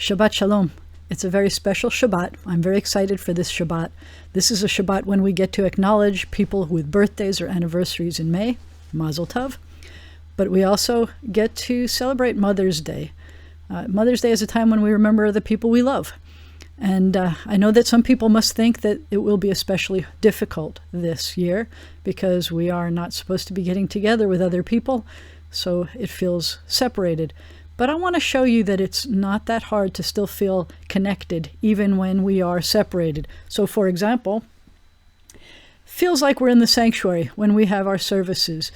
Shabbat Shalom. It's a very special Shabbat. I'm very excited for this Shabbat. This is a Shabbat when we get to acknowledge people with birthdays or anniversaries in May, Mazel Tov. But we also get to celebrate Mother's Day. Mother's Day is a time when we remember the people we love. And I know that some people must think that it will be especially difficult this year because we are not supposed to be getting together with other people, so it feels separated. But I want to show you that it's not that hard to still feel connected even when we are separated. So for example, feels like we're in the sanctuary when we have our services.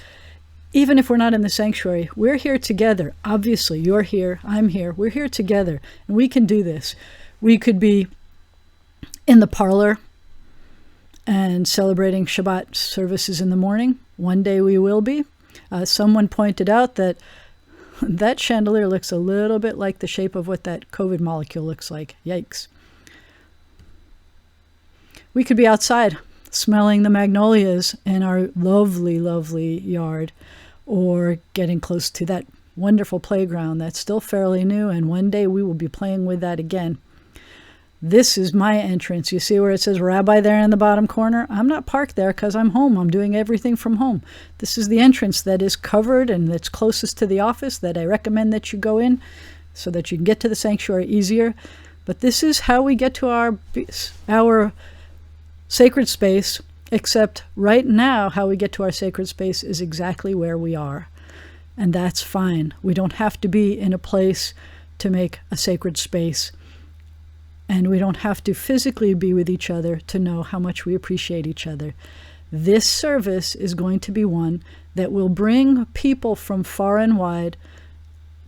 Even if we're not in the sanctuary, we're here together. Obviously, you're here, I'm here, we're here together, and we can do this. We could be in the parlor and celebrating Shabbat services in the morning. One day we will be. Someone pointed out that that chandelier looks a little bit like the shape of what that COVID molecule looks like. Yikes. We could be outside smelling the magnolias in our lovely, lovely yard, or getting close to that wonderful playground that's still fairly new, and one day we will be playing with that again. This is my entrance. You see where it says Rabbi there in the bottom corner? I'm not parked there because I'm home. I'm doing everything from home. This is the entrance that is covered and that's closest to the office that I recommend that you go in so that you can get to the sanctuary easier. But this is how we get to our sacred space, except right now how we get to our sacred space is exactly where we are. And that's fine. We don't have to be in a place to make a sacred space. And we don't have to physically be with each other to know how much we appreciate each other. This service is going to be one that will bring people from far and wide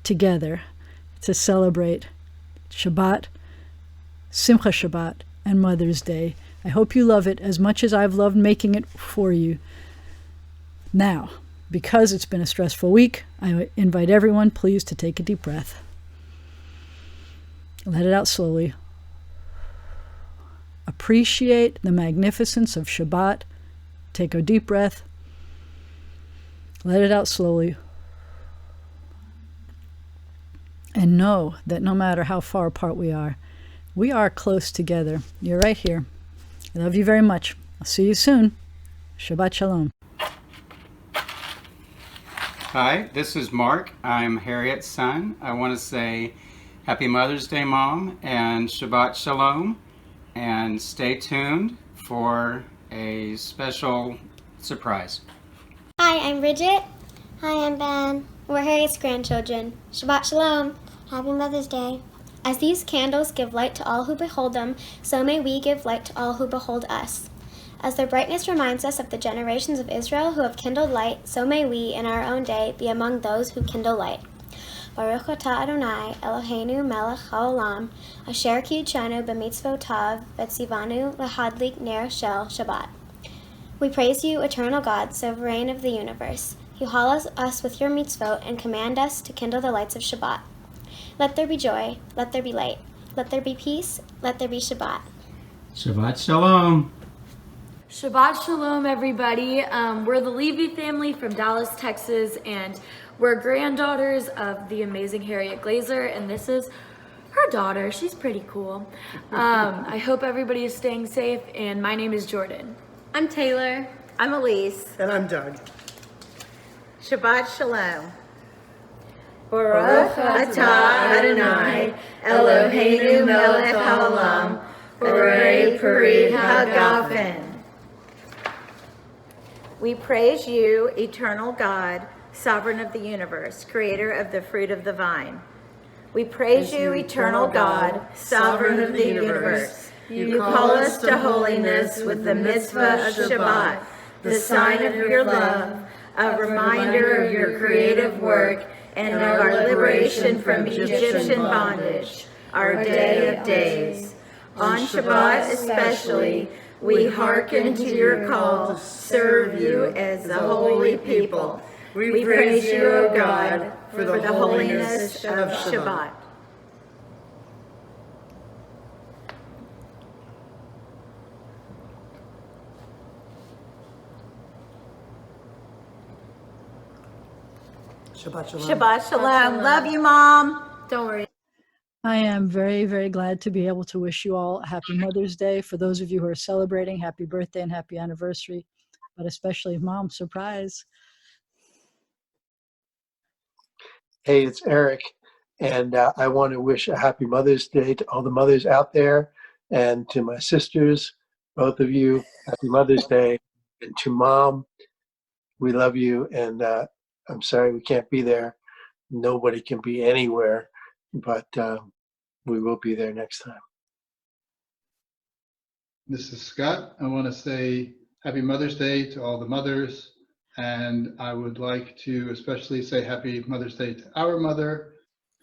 together to celebrate Shabbat, Simcha Shabbat, and Mother's Day. I hope you love it as much as I've loved making it for you. Now, because it's been a stressful week, I invite everyone, please, to take a deep breath. Let it out slowly. Appreciate the magnificence of Shabbat. Take a deep breath. Let it out slowly. And know that no matter how far apart we are close together. You're right here. I love you very much. I'll see you soon. Shabbat Shalom. Hi, this is Mark. I'm Harriet's son. I want to say Happy Mother's Day, Mom, and Shabbat Shalom. And stay tuned for a special surprise. Hi, I'm Bridget. Hi, I'm Ben. We're Harriet's grandchildren. Shabbat Shalom. Happy Mother's Day. As these candles give light to all who behold them, so may we give light to all who behold us. As their brightness reminds us of the generations of Israel who have kindled light, so may we, in our own day, be among those who kindle light. Baruch atah Adonai, Eloheinu melech haolam, asher kidshanu b'mitzvotav v'tzivanu lahadlik ner shel Shabbat. We praise you, eternal God, sovereign of the universe. You hallow us with your mitzvot and command us to kindle the lights of Shabbat. Let there be joy, let there be light, let there be peace, let there be Shabbat. Shabbat Shalom. Shabbat Shalom, everybody. We're the Levy family from Dallas, Texas, and we're granddaughters of the amazing Harriet Glazer, and this is her daughter. She's pretty cool. I hope everybody is staying safe, and my name is Jordan. I'm Taylor. I'm Elise. And I'm Doug. Shabbat Shalom. Baruch atah Adonai, Eloheinu melech haolam, borei peri hagafen. We praise you, eternal God, sovereign of the universe, creator of the fruit of the vine. We praise you, eternal God, sovereign of the universe. You call us to holiness with the mitzvah of Shabbat, the sign of your love, a reminder of your creative work and of our liberation from Egyptian bondage, our day of days. On Shabbat especially, we hearken to your call to serve you as a holy people. We praise you, O God, for the holiness of Shabbat. Shabbat Shalom. Shabbat Shalom. Love you, Mom. Don't worry. I am very, very glad to be able to wish you all a happy Mother's Day. For those of you who are celebrating, happy birthday and happy anniversary, but especially Mom, surprise. Hey, it's Eric, and I want to wish a happy Mother's Day to all the mothers out there, and to my sisters, both of you, happy Mother's Day, and to Mom, we love you, and I'm sorry we can't be there. Nobody can be anywhere, but we will be there next time. This is Scott. I want to say happy Mother's Day to all the mothers. And I would like to especially say happy Mother's Day to our mother.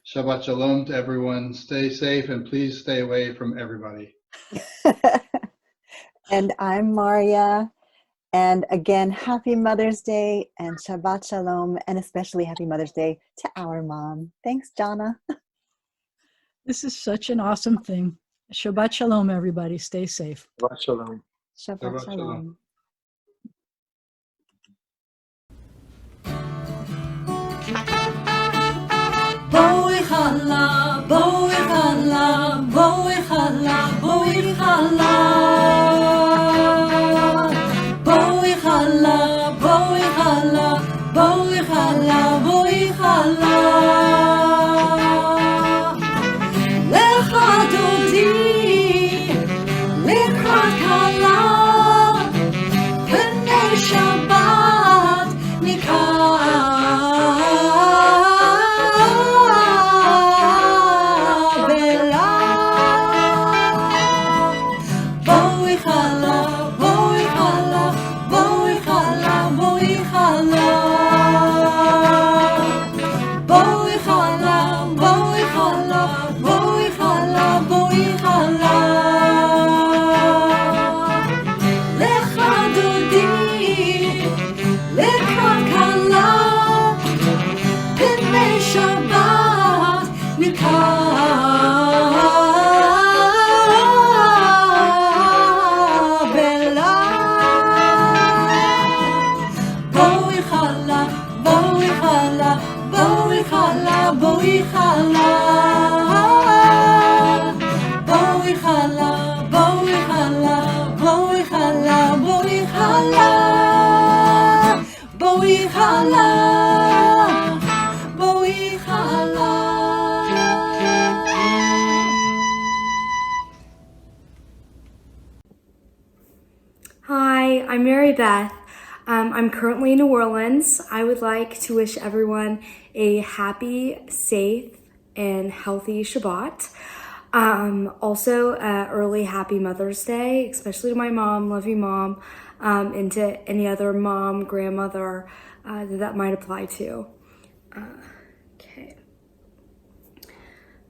Shabbat Shalom to everyone. Stay safe and please stay away from everybody. And I'm Maria. And again, happy Mother's Day and Shabbat Shalom, and especially happy Mother's Day to our mom. Thanks, Jana. This is such an awesome thing. Shabbat Shalom, everybody. Stay safe. Shabbat Shalom. Shabbat Shalom. Boi chala, boi chala, boi chala, boi chala. Boi chala, boi chala, boi chala, boi chala. Lecha dodi, lekrat kala, pnei Shabbat nikah. Hi, I'm Mary Beth. I'm currently in New Orleans. I would like to wish everyone a happy, safe, and healthy Shabbat. Also, early happy Mother's Day, especially to my mom, love you mom, and to any other mom, grandmother that might apply to. Okay.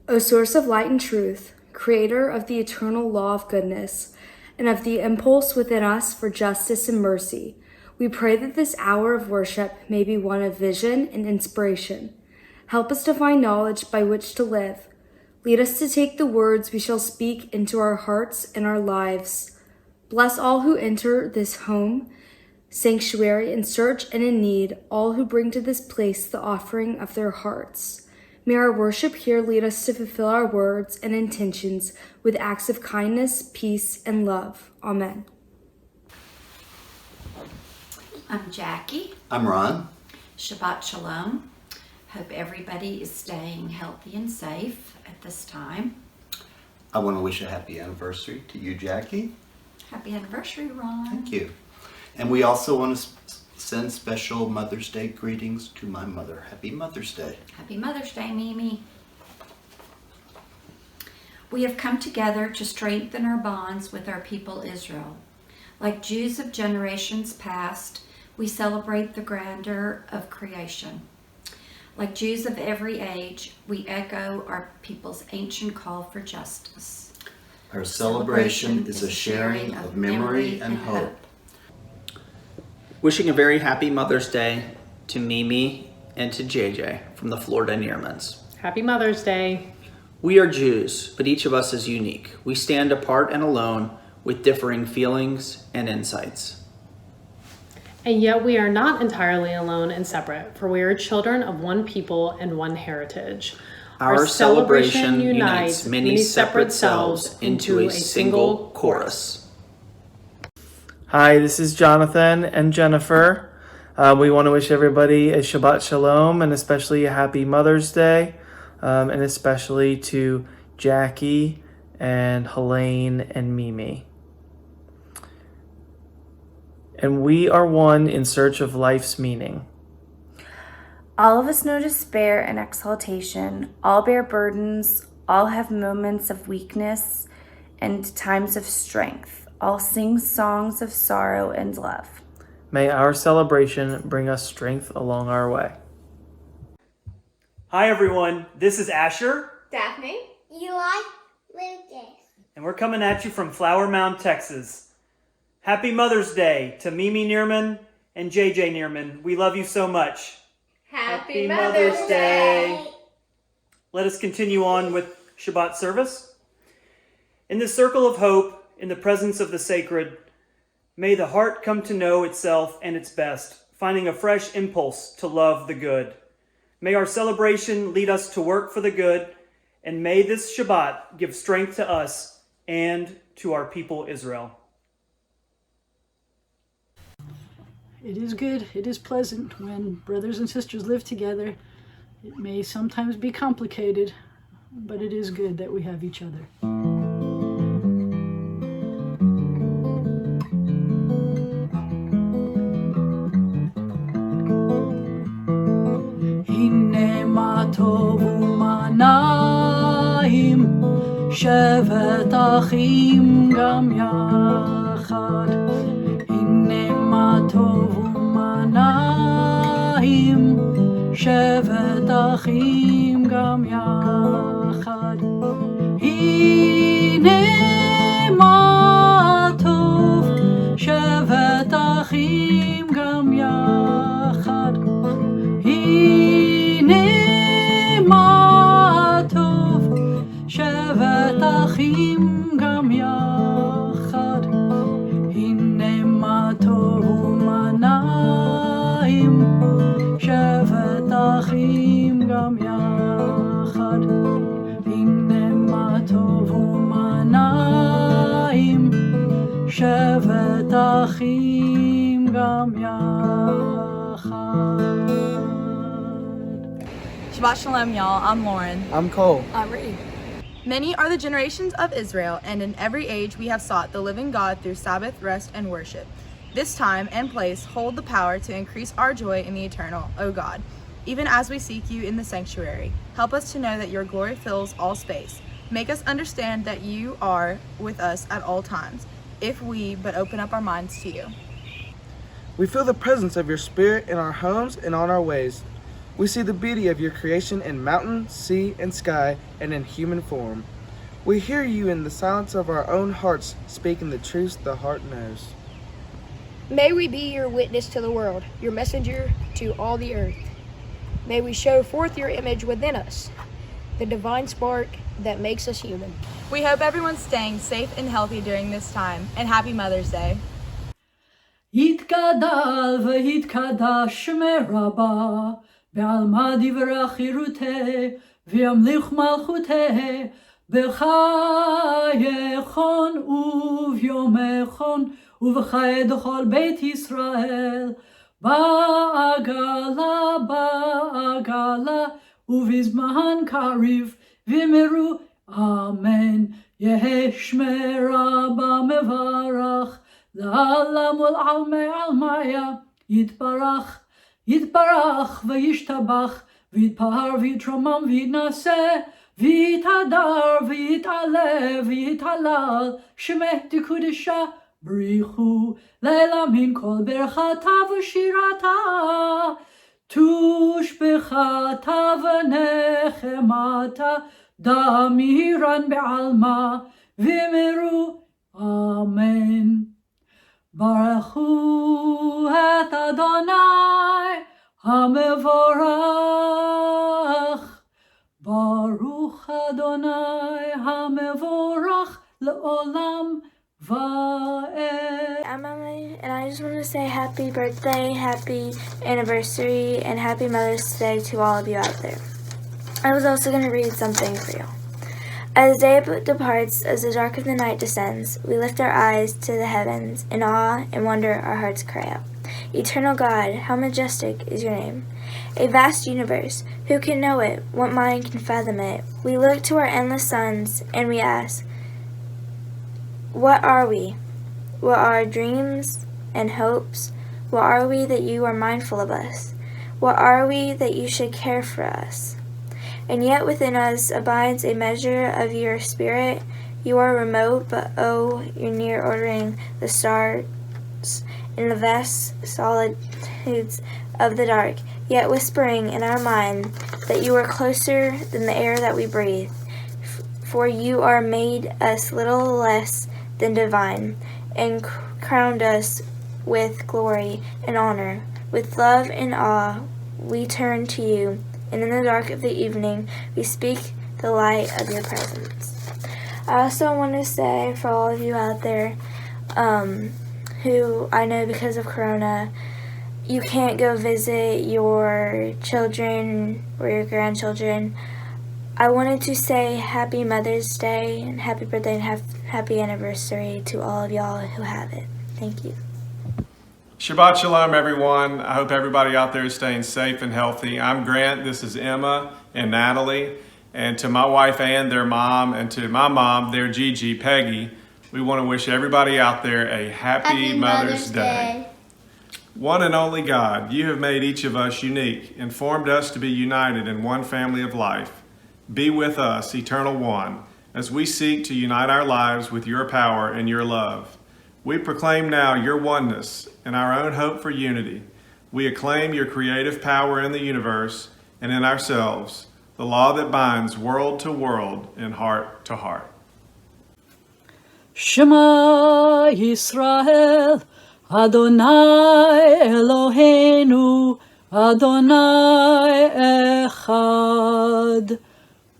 O source of light and truth, creator of the eternal law of goodness, and of the impulse within us for justice and mercy, we pray that this hour of worship may be one of vision and inspiration. Help us to find knowledge by which to live. Lead us to take the words we shall speak into our hearts and our lives. Bless all who enter this home, sanctuary, in search and in need, all who bring to this place the offering of their hearts. May our worship here lead us to fulfill our words and intentions with acts of kindness, peace, and love. Amen. I'm Jackie. I'm Ron. Shabbat Shalom. Hope everybody is staying healthy and safe at this time. I want to wish a happy anniversary to you, Jackie. Happy anniversary, Ron. Thank you. And we also want to send special Mother's Day greetings to my mother. Happy Mother's Day. Happy Mother's Day, Mimi. We have come together to strengthen our bonds with our people Israel. Like Jews of generations past, we celebrate the grandeur of creation. Like Jews of every age, we echo our people's ancient call for justice. Our celebration is a sharing of memory and hope. Wishing a very happy Mother's Day to Mimi and to JJ from the Florida Nearmans. Happy Mother's Day. We are Jews, but each of us is unique. We stand apart and alone with differing feelings and insights. And yet we are not entirely alone and separate, for we are children of one people and one heritage. Our celebration unites many separate selves into a single chorus. Hi, this is Jonathan and Jennifer. We want to wish everybody a Shabbat Shalom and especially a happy Mother's Day, and especially to Jackie and Helene and Mimi. And we are one in search of life's meaning. All of us know despair and exaltation. All bear burdens. All have moments of weakness and times of strength. All sing songs of sorrow and love. May our celebration bring us strength along our way. Hi everyone, this is Asher. Daphne. Eli. Lucas. And we're coming at you from Flower Mound, Texas. Happy Mother's Day to Mimi Neerman and JJ Neerman. We love you so much. Happy Mother's Day. Let us continue on with Shabbat service. In the circle of hope, in the presence of the sacred, may the heart come to know itself and its best, finding a fresh impulse to love the good. May our celebration lead us to work for the good, and may this Shabbat give strength to us and to our people Israel. It is good, it is pleasant when brothers and sisters live together. It may sometimes be complicated, but it is good that we have each other. Hine ma tovu manaim, shevet achim gam yachad. Hine ma tovu manaim, shevet achim gam yachad. Hine ma tov, shevet achim gam yachad. Hine ma tov, shevet achim gam yachad. Hine ma tovu manaim, shevet achim gam yachad. Hine ma tovu manaim, shevet achim gam yachad. Shabbat Shalom, y'all. I'm Lauren. I'm Cole. I'm Reed. Many are the generations of Israel, and in every age we have sought the living God through Sabbath, rest, and worship. This time and place hold the power to increase our joy in the eternal, O God. Even as we seek you in the sanctuary, help us to know that your glory fills all space. Make us understand that you are with us at all times, if we but open up our minds to you. We feel the presence of your Spirit in our homes and on our ways. We see the beauty of your creation in mountain, sea, and sky, and in human form. We hear you in the silence of our own hearts, speaking the truths the heart knows. May we be your witness to the world, your messenger to all the earth. May we show forth your image within us, the divine spark that makes us human. We hope everyone's staying safe and healthy during this time, and happy Mother's Day. יתגדל ויתקדש מרבה, בעלמא דברי חירותי, וימליך מלכותי, בחייכון וביומכון, ובחיי דכל בית ישראל, בעגלה, בעגלה, ובזמן קריב, ואמרו אמן, יהא שמי רבה מברך, לעולם ולעלמי עלמיה, יתברך, יתברך וישתבח, ויתפאר ויתרומם ויתנשא, ויתהדר ויתעלה ויתהלל, שמך דקודשה, בריחו לילה מן כל ברכתה ושירתה, תושבחתה ונחמתה, דמירן בעלמה, ואמרו אמן. ברכו את אדוני המבורך, ברוך אדוני המבורך לעולם ועד. I'm Emily, and I just want to say happy birthday, happy anniversary, and happy Mother's Day to all of you out there. I was also going to read something for you. As day departs, as the dark of the night descends, we lift our eyes to the heavens. In awe and wonder our hearts cry out. Eternal God, how majestic is your name. A vast universe, who can know it? What mind can fathom it? We look to our endless suns, and we ask, what are we? What are our dreams and hopes? What are we that you are mindful of us? What are we that you should care for us? And yet within us abides a measure of your spirit. You are remote, but oh, you're near, ordering the stars in the vast solitudes of the dark, yet whispering in our mind that you are closer than the air that we breathe. For you are made us little less than divine, and crowned us with glory and honor. With love and awe we turn to you, and in the dark of the evening we speak the light of your presence. I also want to say for all of you out there who I know because of Corona, you can't go visit your children or your grandchildren. I wanted to say Happy Mother's Day and happy birthday and happy anniversary to all of y'all who have it. Thank you. Shabbat Shalom, everyone. I hope everybody out there is staying safe and healthy. I'm Grant. This is Emma and Natalie. And to my wife and their mom, and to my mom, their Gigi, Peggy, we want to wish everybody out there a happy Mother's Day. One and only God, you have made each of us unique and formed us to be united in one family of life. Be with us, Eternal One, as we seek to unite our lives with your power and your love. We proclaim now your oneness and our own hope for unity. We acclaim your creative power in the universe and in ourselves, the law that binds world to world and heart to heart. Shema Yisrael, Adonai Eloheinu, Adonai Echad.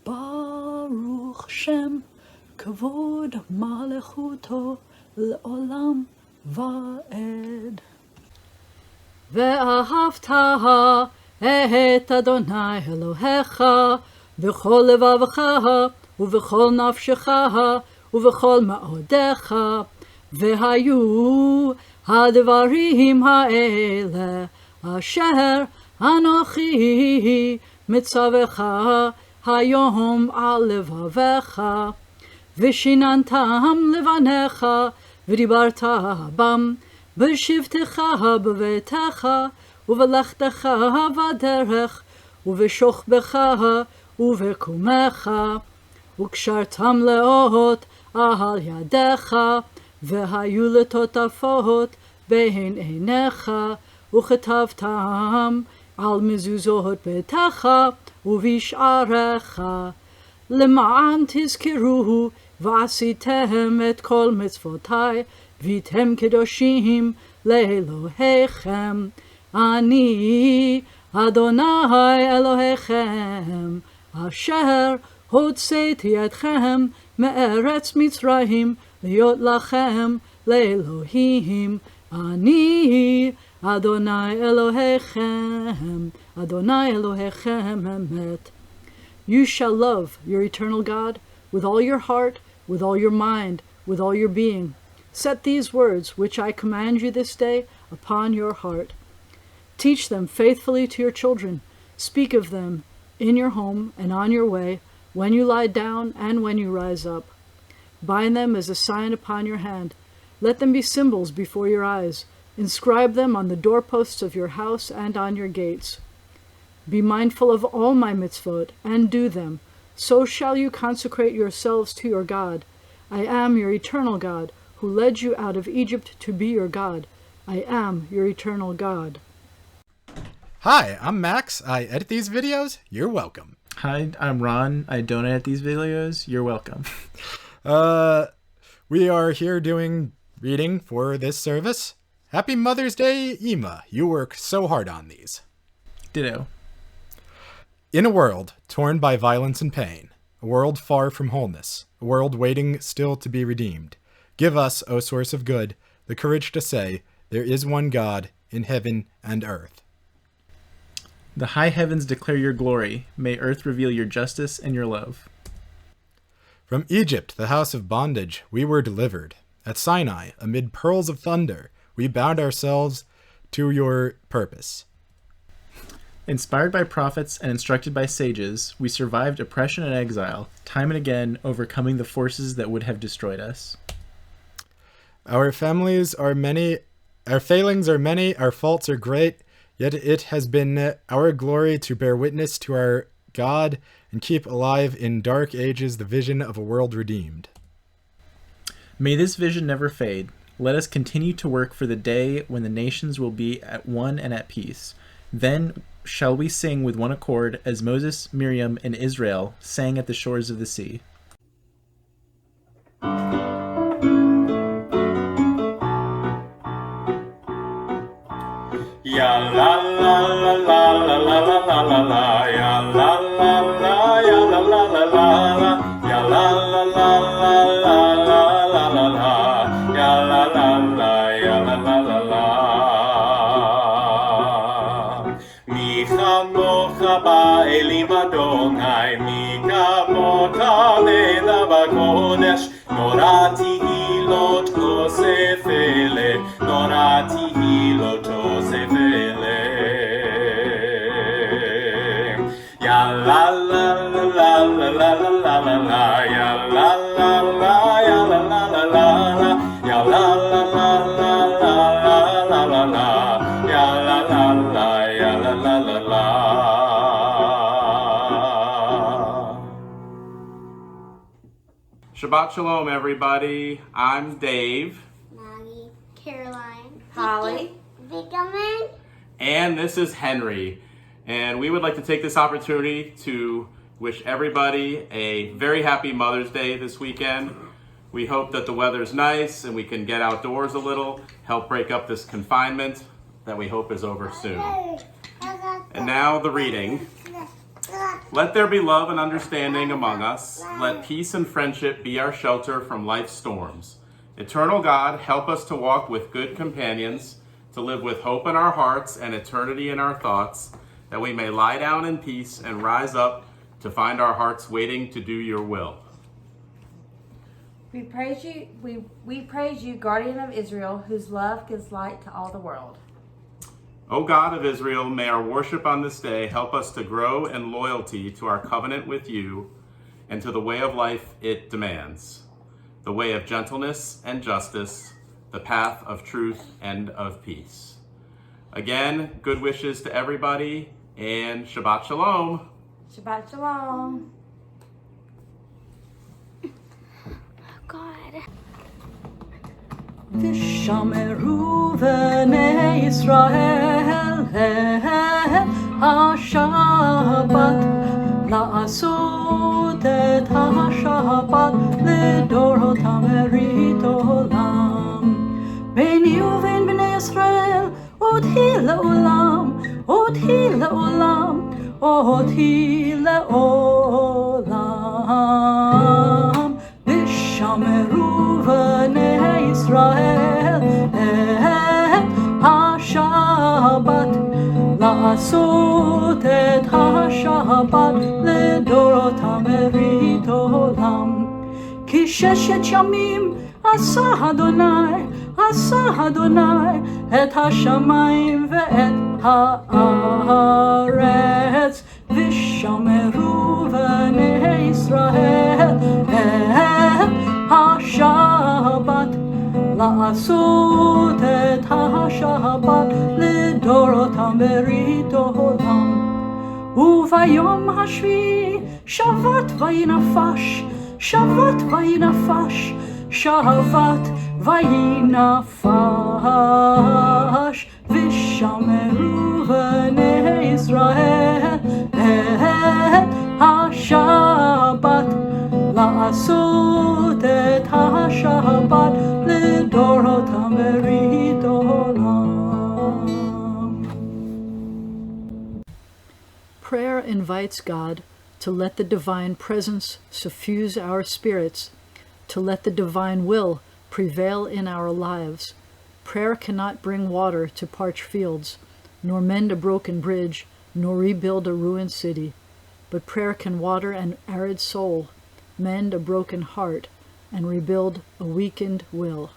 Baruch Shem, Kavod Malechuto, L'olam Va'ed. ואהבת את אדוני אלוהיך בכל לבבך ובכל נפשך ובכל מאודיך, והיו הדברים האלה אשר אנוכי מצווך היום על לבביך, ושיננתם לבניך ודיברת בם בשבתך בביתך ובלכתך בדרך ובשוכבך ובקומך, וקשרתם לאות על ידיך, והיו לטוטפות בין עיניך, וכתבתם על מזוזות ביתך ובשעריך, למען תזכרו ועשיתם את כל מצוותי, והייתם קדושים לאלוהיכם. אני אדוני אלוהיכם, אשר הוצאתי אתכם מארץ מצרים, להיות לכם לאלוהים. אני אדוני אלוהיכם, אדוני אלוהיכם אמת. You shall love your eternal God with all your heart, with all your mind, with all your being. Set these words, which I command you this day, upon your heart. Teach them faithfully to your children. Speak of them in your home and on your way, when you lie down and when you rise up. Bind them as a sign upon your hand. Let them be symbols before your eyes. Inscribe them on the doorposts of your house and on your gates. Be mindful of all my mitzvot and do them. So shall you consecrate yourselves to your God. I am your eternal God, who led you out of Egypt to be your God. I am your eternal God. Hi, I'm Max. I edit these videos. You're welcome. Hi, I'm Ron. I don't edit these videos. You're welcome. We are here doing reading for this service. Happy Mother's Day, Ema. You work so hard on these. Ditto. In a world torn by violence and pain, a world far from wholeness, a world waiting still to be redeemed, give us, O source of good, the courage to say, there is one God in heaven and earth. The high heavens declare your glory. May earth reveal your justice and your love. From Egypt, the house of bondage, we were delivered. At Sinai, amid pearls of thunder, we bound ourselves to your purpose. Inspired by prophets and instructed by sages, we survived oppression and exile, time and again overcoming the forces that would have destroyed us. Our failings are many, our faults are great, yet it has been our glory to bear witness to our God and keep alive in dark ages the vision of a world redeemed. May this vision never fade. Let us continue to work for the day when the nations will be at one and at peace. Then shall we sing with one accord as Moses, Miriam, and Israel sang at the shores of the sea. Ya la la la la la la la la la la, ya la la la, ya la la la la la, ya la la la la la la la la la, ya la la la, ya la la la la. Mi chamocha ba'elim Adonai, mi kamota le'la b'kodesh, norati hilot osef ele, norati hilot osef ele. Ya la la la la la la la la la la, ya la la la, ya la la la la la, ya la la la la la la la la la, ya la la la, ya la la la la. Shabbat Shalom, everybody. I'm Dave. Maggie. Caroline. Holly. Vickerman. And this is Henry. And we would like to take this opportunity to wish everybody a very happy Mother's Day this weekend. We hope that the weather's nice and we can get outdoors a little, help break up this confinement that we hope is over soon. And now the reading. Let there be love and understanding among us. Let peace and friendship be our shelter from life's storms. Eternal God, help us to walk with good companions, to live with hope in our hearts and eternity in our thoughts, that we may lie down in peace and rise up to find our hearts waiting to do your will. We praise you, guardian of Israel, whose love gives light to all the world. O God of Israel, may our worship on this day help us to grow in loyalty to our covenant with you and to the way of life it demands, the way of gentleness and justice, the path of truth and of peace. Again, good wishes to everybody, and Shabbat Shalom. Shabbat Shalom. God. ושמרו בני ישראל השבת לעשות את השבת לדורותם ברית עולם. ביני ובין בני ישראל עוד היא לעולם, עוד היא לעולם, עוד היא לעולם. ושמרו בני ישראל את השבת לעשות את השבת לדורותם ברית עולם. כי ששת ימים עשה אדוני את השמיים ואת הארץ, ושמרו בני ישראל את השבת לעשות את השבת לדורותם ברית עולם. וביום השביעי שבת וינפש, שבת וינפש, שבת וינפש, ושמרו בני ישראל את השבת לעשות את השבת לדורותם ברית עולם. Prayer invites God to let the divine presence suffuse our spirits, to let the divine will prevail in our lives. Prayer cannot bring water to parched fields, nor mend a broken bridge, nor rebuild a ruined city. But prayer can water an arid soul, mend a broken heart, and rebuild a weakened will.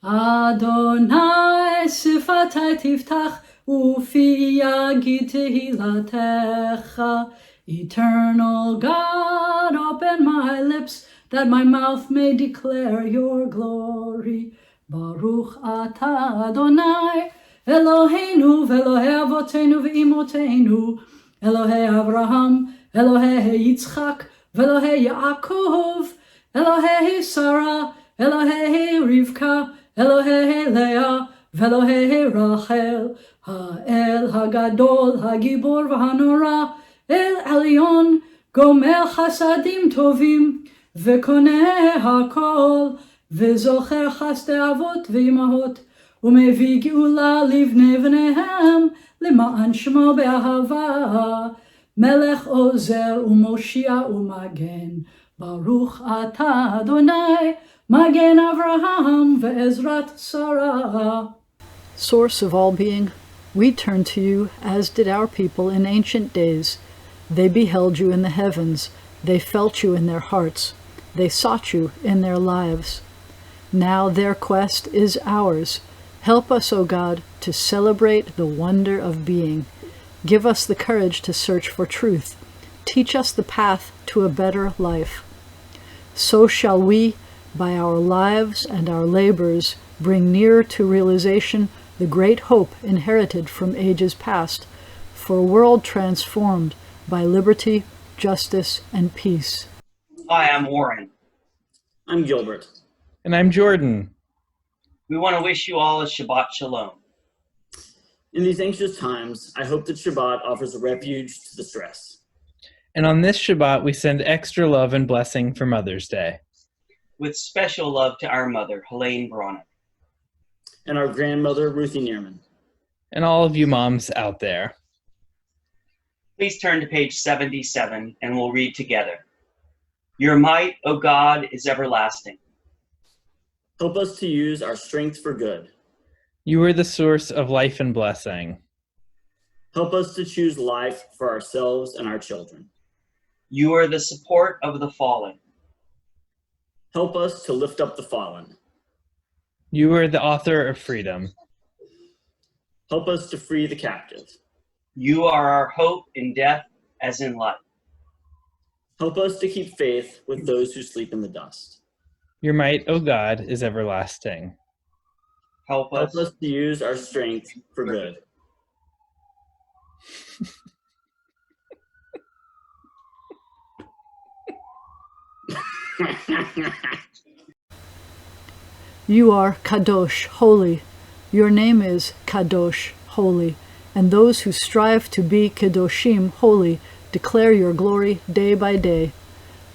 Adonai sifatai tiftach ufi yagid tehilatecha. Eternal God, open my lips that my mouth may declare your glory. Baruch atah Adonai Eloheinu ve'Elohei avotenu ve'imotenu, Elohei Avraham, Elohei Yitzchak, ve'Elohei Yaakov, Elohei Sarah, Elohei Rivka, Elohei Leah, ve'Elohei Rachel, Ha'el Hagadol, Hagibor v'Hanora, El Elyon, Gomer Chasadim Tovim, ve'Koneh HaKol, ve'Zocher Chasdei Avot ve'Imahot, ומביא גאולה לבני בניהם, למען שמו באהבה. מלך עוזר ומושיע ומגן, ברוך אתה אדוני, מגן אברהם ועזרת שרה. Source of all being, we turn to you as did our people in ancient days. They beheld you in the heavens, they felt you in their hearts, they sought you in their lives. Now their quest is ours. Help us, O God, to celebrate the wonder of being. Give us the courage to search for truth. Teach us the path to a better life. So shall we, by our lives and our labors, bring nearer to realization the great hope inherited from ages past, for a world transformed by liberty, justice, and peace. Hi, I'm Warren. I'm Gilbert. And I'm Jordan. We want to wish you all a Shabbat Shalom. In these anxious times, I hope that Shabbat offers a refuge to the stress. And on this Shabbat, we send extra love and blessing for Mother's Day. With special love to our mother, Helene Bronick. And our grandmother, Ruthie Neerman. And all of you moms out there. Please turn to page 77 and we'll read together. Your might, O God, is everlasting. Help us to use our strength for good. You are the source of life and blessing. Help us to choose life for ourselves and our children. You are the support of the fallen. Help us to lift up the fallen. You are the author of freedom. Help us to free the captive. You are our hope in death as in life. Help us to keep faith with those who sleep in the dust. Your might, O God, is everlasting. Help us to use our strength for good. You are Kadosh, holy. Your name is Kadosh, holy. And those who strive to be Kedoshim, holy, declare your glory day by day.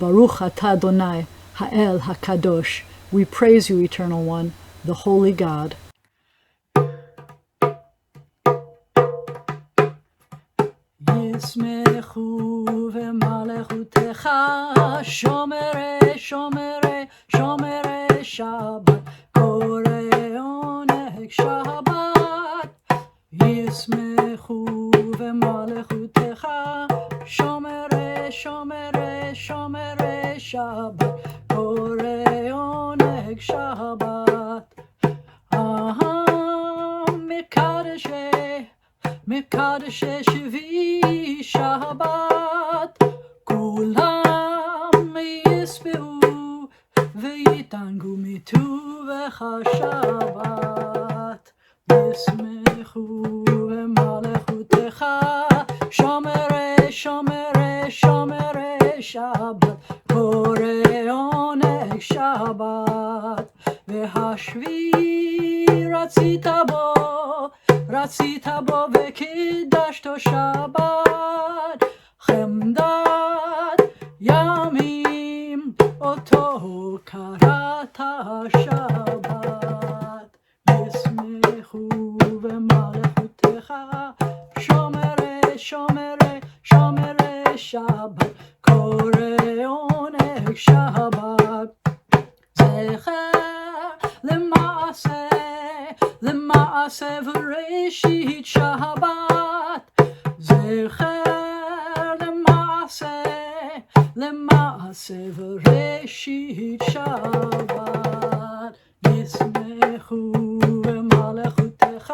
Baruch atah Adonai, Ha'el HaKadosh. We praise you, Eternal One, the Holy God. Yismechu v'malechutecha, shomere, shomere, shomere Shabbat, koreonech Shabbat. Yismechu v'malechutecha, shomere, shomere, shomere Shabbat, koreonech Shabbat. Mekadesh Shvi Shabbat, Kulam Yisbehu V'yitangu mituvecha Shabbat. Yismechu v'malechutecha, Shomere, Shomere, Shomere Shabbat, Koreonech Shabbat. V'hashvi Ratzita bo v'kidashto Shabbat, Chemdat Yamim oto karata Shabbat. Yismechu v'malechutecha, Shomere, Shomere, Shomere Shabbat, Koreonech Shabbat. Zecher Lema'aseh v'reshit Shabbat, זכר למעשה וראשית שבת, ישמחו במלכותך,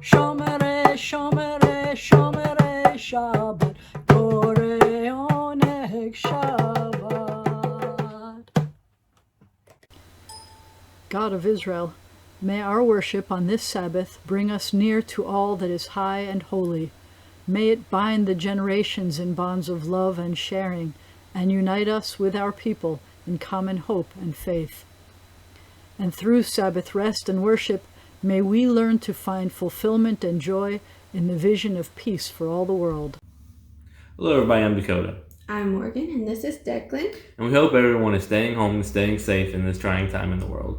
שומרי שבת, קורא עונג שבת. God of Israel, may our worship on this Sabbath bring us near to all that is high and holy. May it bind the generations in bonds of love and sharing, and unite us with our people in common hope and faith. And through Sabbath rest and worship, may we learn to find fulfillment and joy in the vision of peace for all the world. Hello everybody, I'm Dakota. I'm Morgan, and this is Declan. And we hope everyone is staying home and staying safe in this trying time in the world.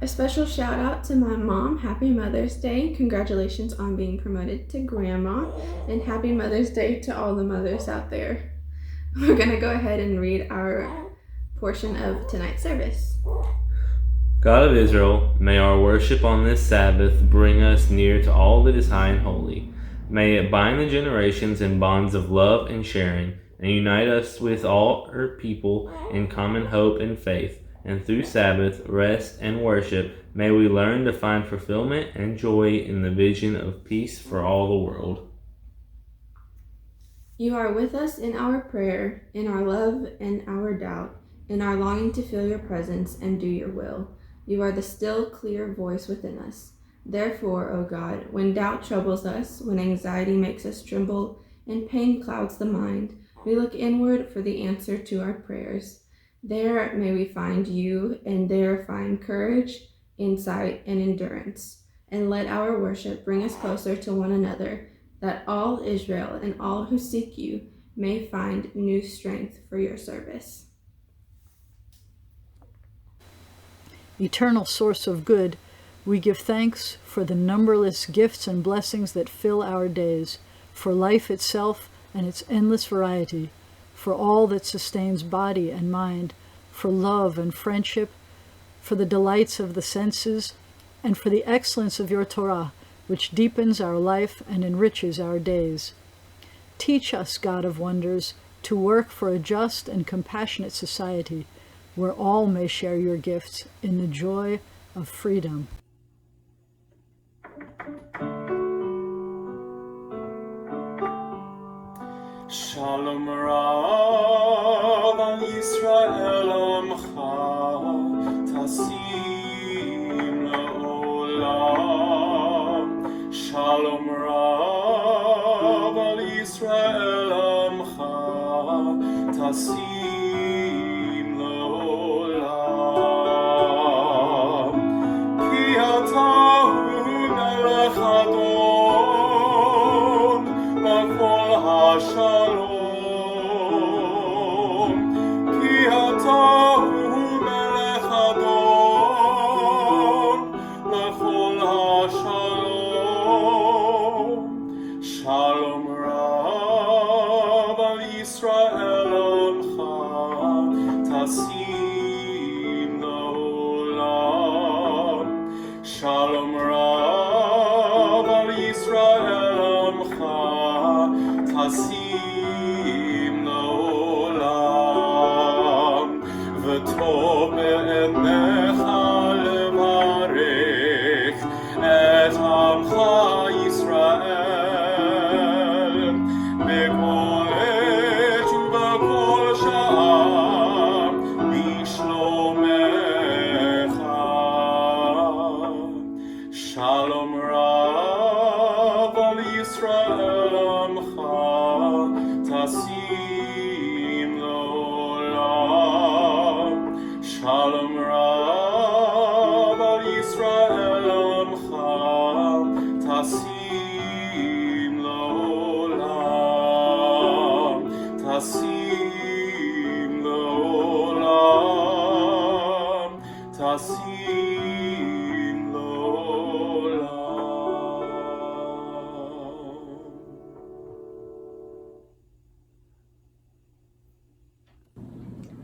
A special shout out to my mom. Happy Mother's Day. Congratulations on being promoted to grandma. And happy Mother's Day to all the mothers out there. We're going to go ahead and read our portion of tonight's service. God of Israel, may our worship on this Sabbath bring us near to all that is high and holy. May it bind the generations in bonds of love and sharing, and unite us with all her people in common hope and faith. And through Sabbath, rest, and worship, may we learn to find fulfillment and joy in the vision of peace for all the world. You are with us in our prayer, in our love and our doubt, in our longing to feel your presence and do your will. You are the still, clear voice within us. Therefore, O God, when doubt troubles us, when anxiety makes us tremble, and pain clouds the mind, we look inward for the answer to our prayers. There may we find you, and there find courage, insight, and endurance. And let our worship bring us closer to one another, that all Israel and all who seek you may find new strength for your service. Eternal source of good, we give thanks for the numberless gifts and blessings that fill our days, for life itself and its endless variety, for all that sustains body and mind, for love and friendship, for the delights of the senses, and for the excellence of your Torah, which deepens our life and enriches our days. Teach us, God of wonders, to work for a just and compassionate society, where all may share your gifts in the joy of freedom. Shalom Rav al Yisrael Amcha Tasim La'olam. Shalom Rav al Yisrael Amcha Tasim La'olam. Ki atahu melech Adon b'kol ha'shalom. Shalom Rav al Yisrael Amcha Tasim La'olam. Shalom Rav al Yisrael Amcha Tasim La'olam. V'tov be'enecha levarech et Amcha Yisrael. Shalom Rav al Yisrael Amcha Tasim La'olam. Shalom Rav al Yisrael Amcha Tasim La'olam. Tasim La'olam. Tasim.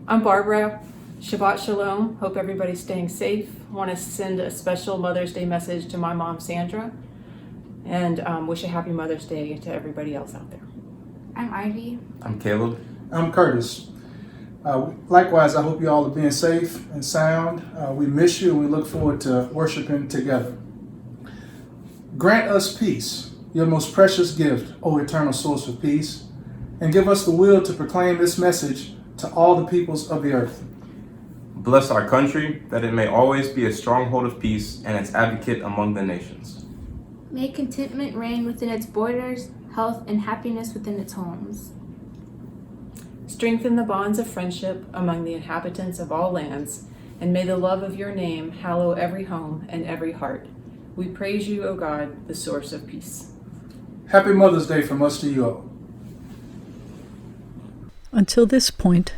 I'm Barbara. Shabbat Shalom. Hope everybody's staying safe. Want to send a special Mother's Day message to my mom, Sandra. and wish a happy Mother's Day to everybody else out there. I'm Ivy. I'm Caleb. I'm Curtis. Likewise, I hope you all are being safe and sound. We miss you and we look forward to worshiping together. Grant us peace, your most precious gift, O eternal source of peace, and give us the will to proclaim this message to all the peoples of the earth. Bless our country, that it may always be a stronghold of peace and its advocate among the nations. May contentment reign within its borders, health and happiness within its homes. Strengthen the bonds of friendship among the inhabitants of all lands, and may the love of your name hallow every home and every heart. We praise you, O God, the source of peace. Happy Mother's Day from us to you all. Until this point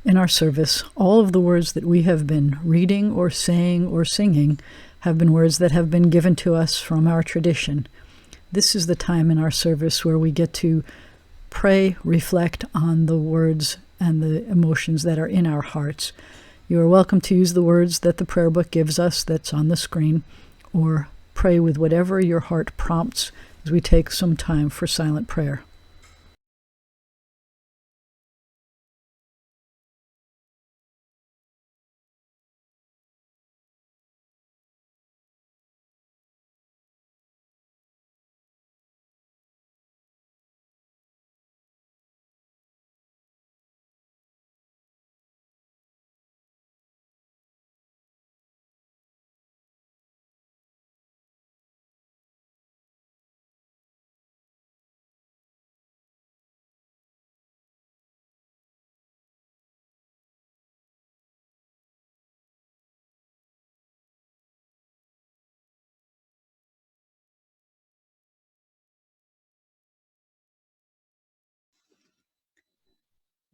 in our service, all of the words that we have been reading or saying or singing have been words that have been given to us from our tradition. This is the time in our service where we get to pray, reflect on the words and the emotions that are in our hearts. You are welcome to use the words that the prayer book gives us that's on the screen, or pray with whatever your heart prompts as we take some time for silent prayer.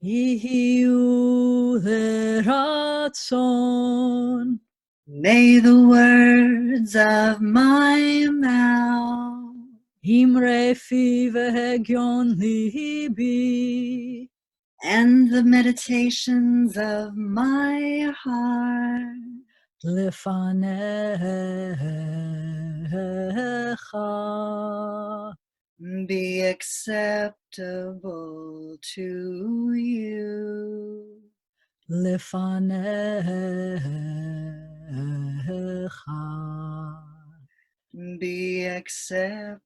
Yihiu leratzon. May the words of my mouth Imre fi vehegyon libi. And the meditations of my heart Lefanecha. Be acceptable to you. Lefanecha. Be acceptable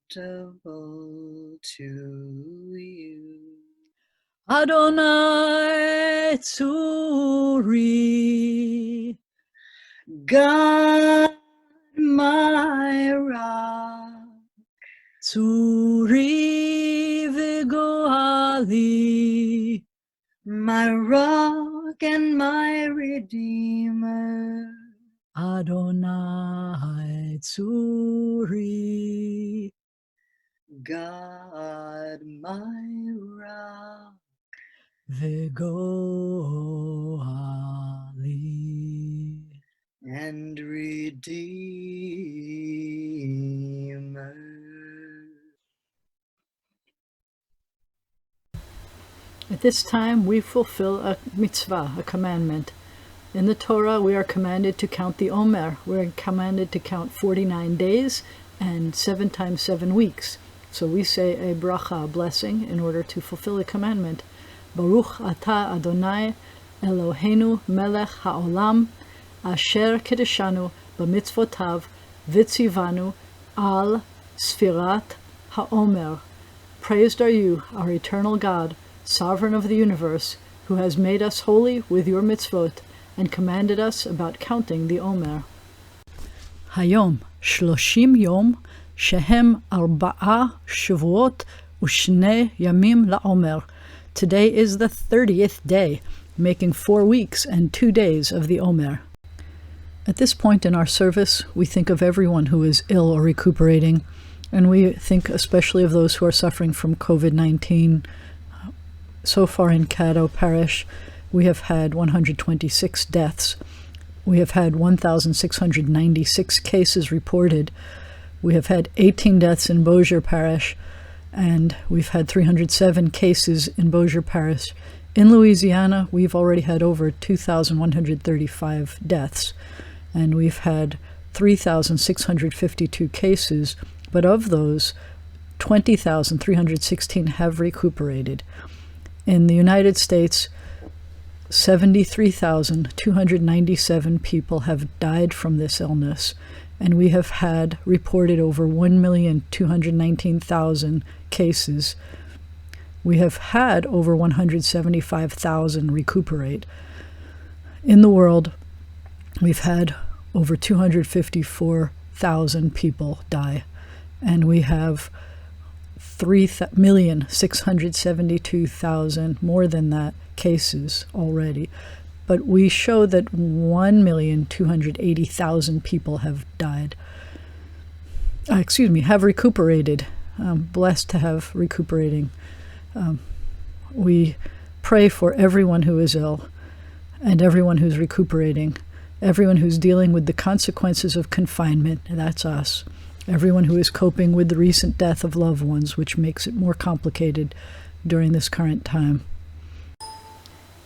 to you. Adonai Tzuri. God, my rock. Tzuri v'goali. My rock and my redeemer. Adonai Tzuri. God, my rock. V'goali. And redeemer. At this time, we fulfill a mitzvah, a commandment. In the Torah, we are commanded to count the Omer. We're commanded to count 49 days and 7 times 7 weeks. So we say a bracha, a blessing, in order to fulfill a commandment. Baruch atah Adonai Eloheinu melech haolam asher kedeshanu b'mitzvotav v'tzivanu al sfirat haomer. Praised are you, our eternal God, sovereign of the universe, who has made us holy with your mitzvot and commanded us about counting the Omer. Hayom 30 yom shehem 4 shavuot u'shnei yamim la'omer. Today is the 30th day, making 4 weeks and 2 days of the Omer. At this point in our service, we think of everyone who is ill or recuperating, and we think especially of those who are suffering from COVID-19. So far in Caddo Parish, we have had 126 deaths. We have had 1,696 cases reported. We have had 18 deaths in Bossier Parish, and we've had 307 cases in Bossier Parish. In Louisiana, we've already had over 2,135 deaths, and we've had 3,652 cases But of those, 20,316 have recuperated. In the United States, 73,297 people have died from this illness, and we have had reported over 1,219,000 cases. We have had over 175,000 recuperate. In the world, we've had over 254,000 people die, and we have 3,672,000, more than that, cases already. But we show that 1,280,000 people have died. Have recuperated. Blessed to have recuperating. We pray for everyone who is ill and everyone who's recuperating, everyone who's dealing with the consequences of confinement, that's us, everyone who is coping with the recent death of loved ones, which makes it more complicated during this current time.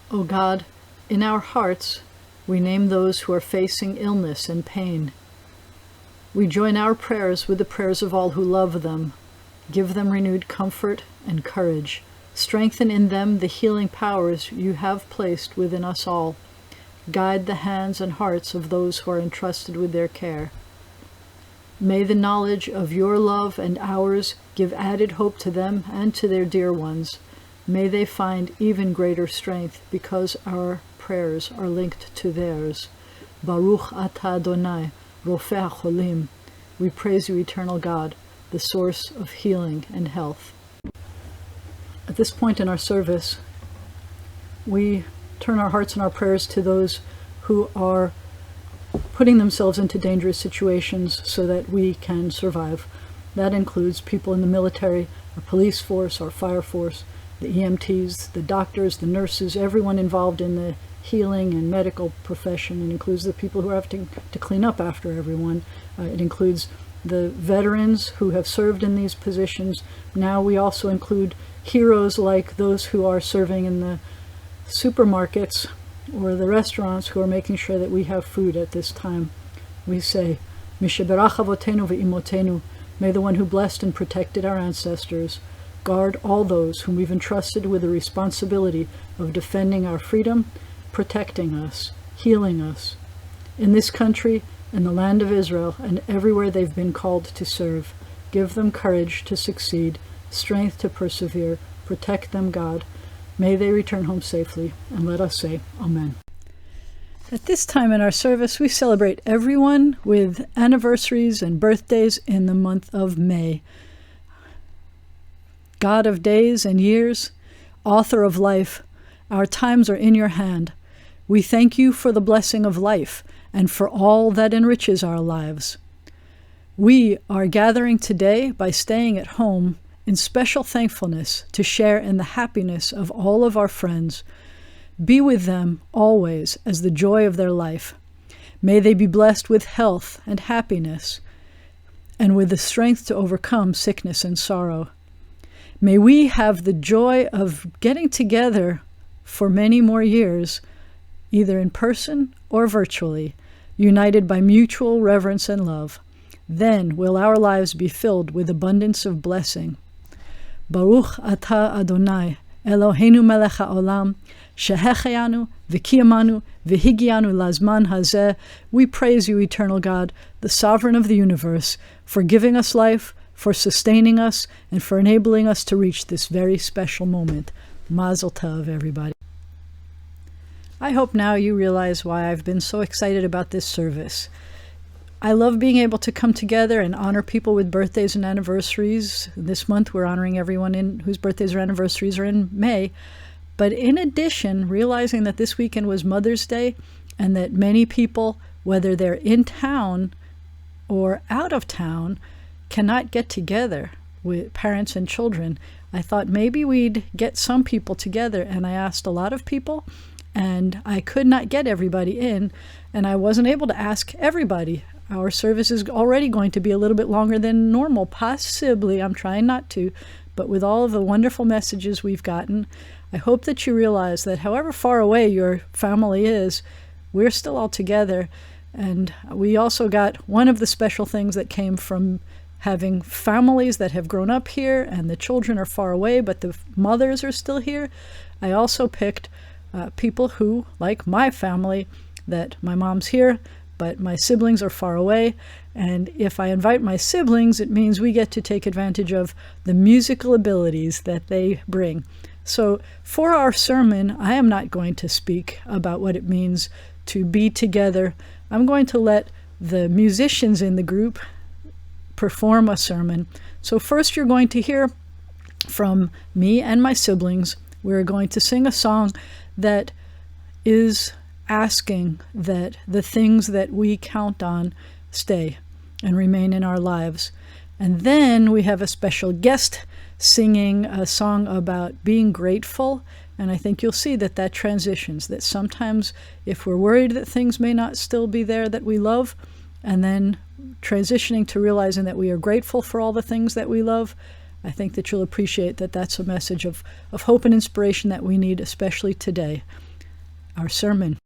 O God, in our hearts, we name those who are facing illness and pain. We join our prayers with the prayers of all who love them. Give them renewed comfort and courage. Strengthen in them the healing powers you have placed within us all. Guide the hands and hearts of those who are entrusted with their care. May the knowledge of your love and ours give added hope to them and to their dear ones. May they find even greater strength because our prayers are linked to theirs. Baruch atah Adonai, Rofeh HaCholim. We praise you, eternal God, the source of healing and health. At this point in our service, we turn our hearts and our prayers to those who are putting themselves into dangerous situations so that we can survive. That includes people in the military, our police force, our fire force, the EMTs, the doctors, the nurses, everyone involved in the healing and medical profession. It includes the people who are having to clean up after everyone. It includes the veterans who have served in these positions. Now we also include heroes like those who are serving in the supermarkets or the restaurants who are making sure that we have food at this time. We say, Misheberach avotenu ve'imotenu, may the one who blessed and protected our ancestors guard all those whom we've entrusted with the responsibility of defending our freedom, protecting us, healing us. In this country, in the land of Israel, and everywhere they've been called to serve, give them courage to succeed, strength to persevere, protect them, God. May they return home safely, and let us say, Amen. At this time in our service, we celebrate everyone with anniversaries and birthdays in the month of May. God of days and years, author of life, our times are in your hand. We thank you for the blessing of life and for all that enriches our lives. We are gathering today by staying at home in special thankfulness to share in the happiness of all of our friends. Be with them always as the joy of their life. May they be blessed with health and happiness and with the strength to overcome sickness and sorrow. May we have the joy of getting together for many more years, either in person or virtually, united by mutual reverence and love. Then will our lives be filled with abundance of blessing. Baruch atah Adonai, Eloheinu melech haolam, shehecheyanu v'kiyamanu v'higianu lazman hazeh. We praise you, eternal God, the sovereign of the universe, for giving us life, for sustaining us, and for enabling us to reach this very special moment. Mazel tov, everybody. I hope now you realize why I've been so excited about this service. I love being able to come together and honor people with birthdays and anniversaries. This month we're honoring everyone whose birthdays or anniversaries are in May. But in addition, realizing that this weekend was Mother's Day and that many people, whether they're in town or out of town, cannot get together with parents and children, I thought maybe we'd get some people together. And I asked a lot of people, and I could not get everybody in, and I wasn't able to ask everybody. Our service is already going to be a little bit longer than normal, possibly. I'm trying not to, but with all of the wonderful messages we've gotten, I hope that you realize that however far away your family is, we're still all together. And we also got one of the special things that came from having families that have grown up here and the children are far away, but the mothers are still here, I also picked people who, like my family, that my mom's here, but my siblings are far away. And if I invite my siblings, it means we get to take advantage of the musical abilities that they bring. So for our sermon, I am not going to speak about what it means to be together. I'm going to let the musicians in the group perform a sermon. So first you're going to hear from me and my siblings. We're going to sing a song that is asking that the things that we count on stay and remain in our lives. And then we have a special guest singing a song about being grateful. And I think you'll see that that transitions, that sometimes if we're worried that things may not still be there that we love, and then transitioning to realizing that we are grateful for all the things that we love, I think that you'll appreciate that that's a message of hope and inspiration that we need, especially today. Our sermon.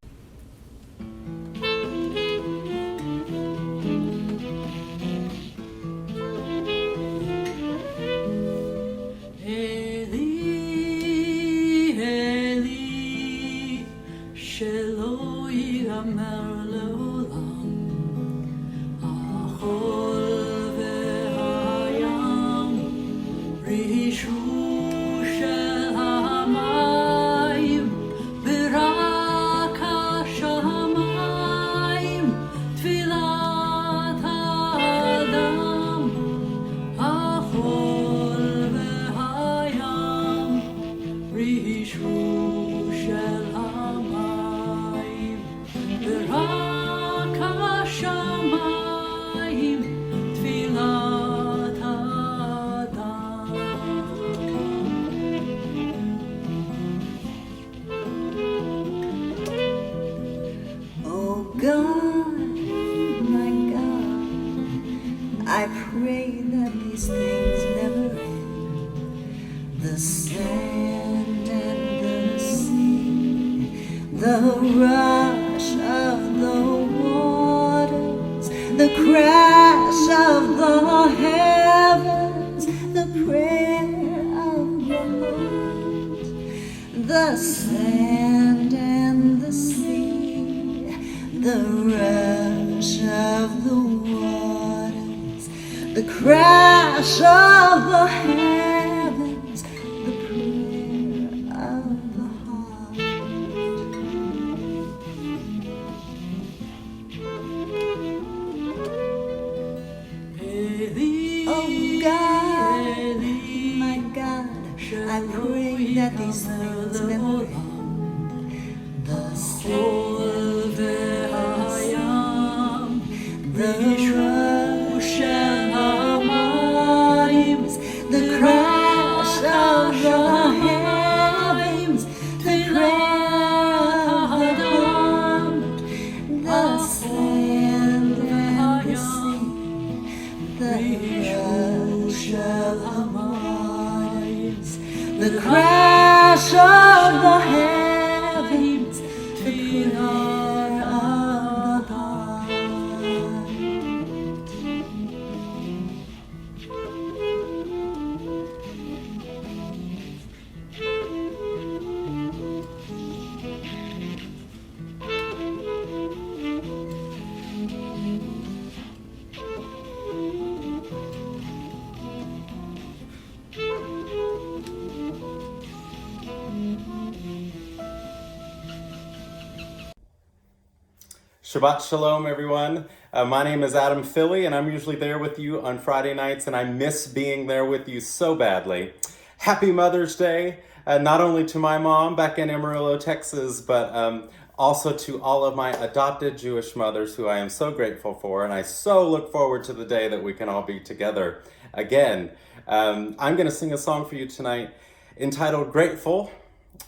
Shabbat Shalom, everyone. My name is Adam Philly, and I'm usually there with you on Friday nights, and I miss being there with you so badly. Happy Mother's Day, not only to my mom back in Amarillo, Texas, but also to all of my adopted Jewish mothers who I am so grateful for, and I so look forward to the day that we can all be together again. I'm going to sing a song for you tonight entitled Grateful.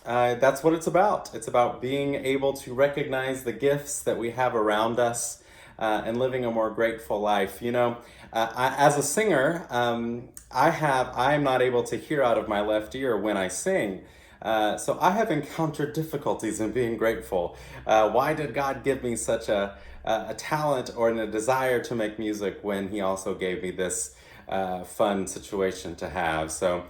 That's what it's about. It's about being able to recognize the gifts that we have around us and living a more grateful life. You know, as a singer, I am not able to hear out of my left ear when I sing. So I have encountered difficulties in being grateful. Why did God give me such a talent or a desire to make music when He also gave me this fun situation to have. So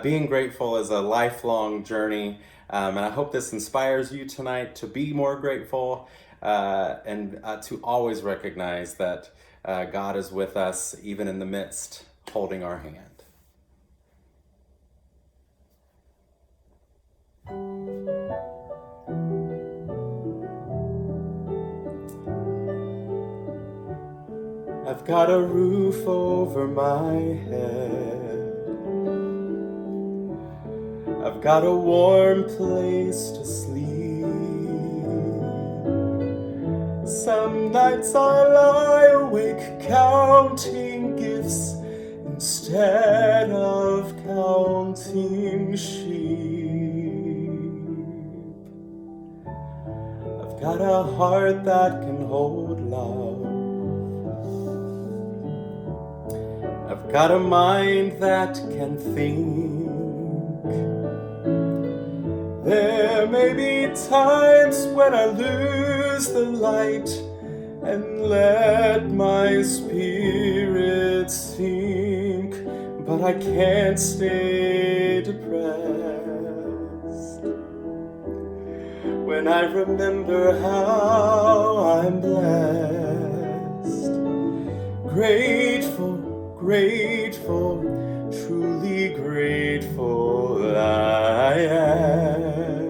being grateful is a lifelong journey, and I hope this inspires you tonight to be more grateful and to always recognize that God is with us even in the midst, holding our hand. I've got a roof over my head. I've got a warm place to sleep. Some nights I lie awake counting gifts instead of counting sheep. I've got a heart that can hold love. I've got a mind that can think. There may be times when I lose the light and let my spirit sink, but I can't stay depressed when I remember how I'm blessed. Grateful, grateful, truly grateful I am.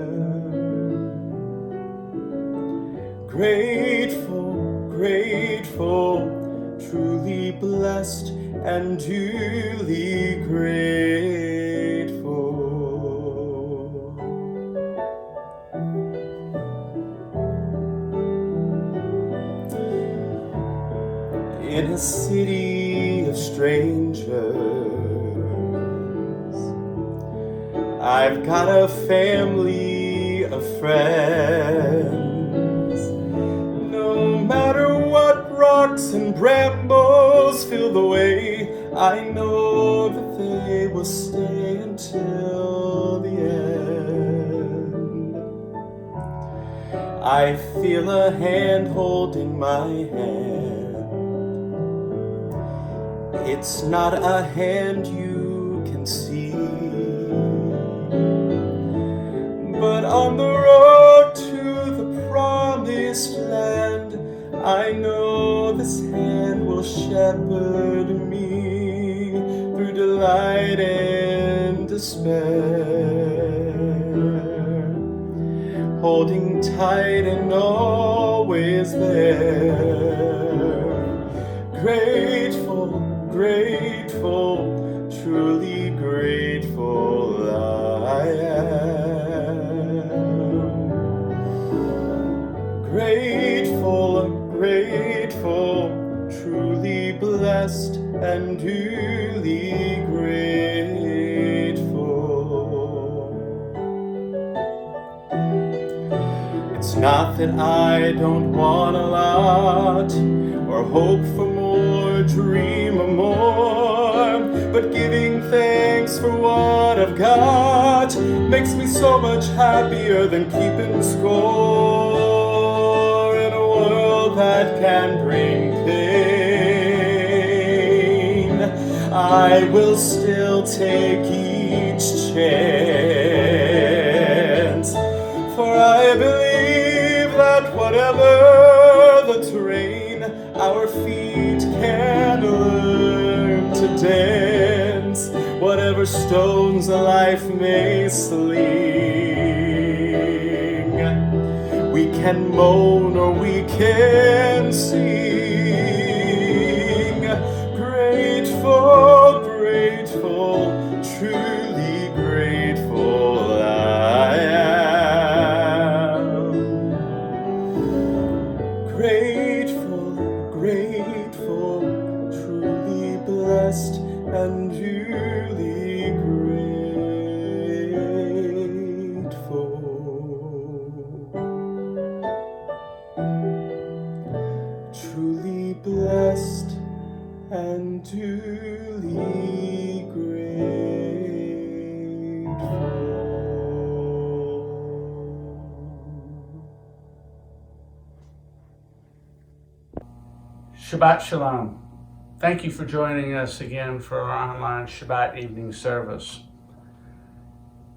Grateful, grateful, truly blessed and duly grateful. In a city of strangers, I've got a family of friends. No matter what rocks and brambles fill the way, I know that they will stay until the end. I feel a hand holding my hand. It's not a hand you can see, but on the road to the promised land, I know this hand will shepherd me through delight and despair, holding tight and always there. Grateful, grateful, truly grateful I am. Grateful, grateful, truly blessed and duly grateful. It's not that I don't want a lot, or hope for more, dream of more, but giving thanks for what I've got makes me so much happier than keeping score in a world that can bring pain. I will still take each chance, for I believe that whatever the terrain, our feet can learn to dance. Whatever stones life may sling, we can moan or we can sing. Grateful, grateful, truly grateful I am. Grateful, grateful, truly blessed and duly grateful. Truly blessed and duly grateful. Shabbat Shalom. Thank you for joining us again for our online Shabbat evening service.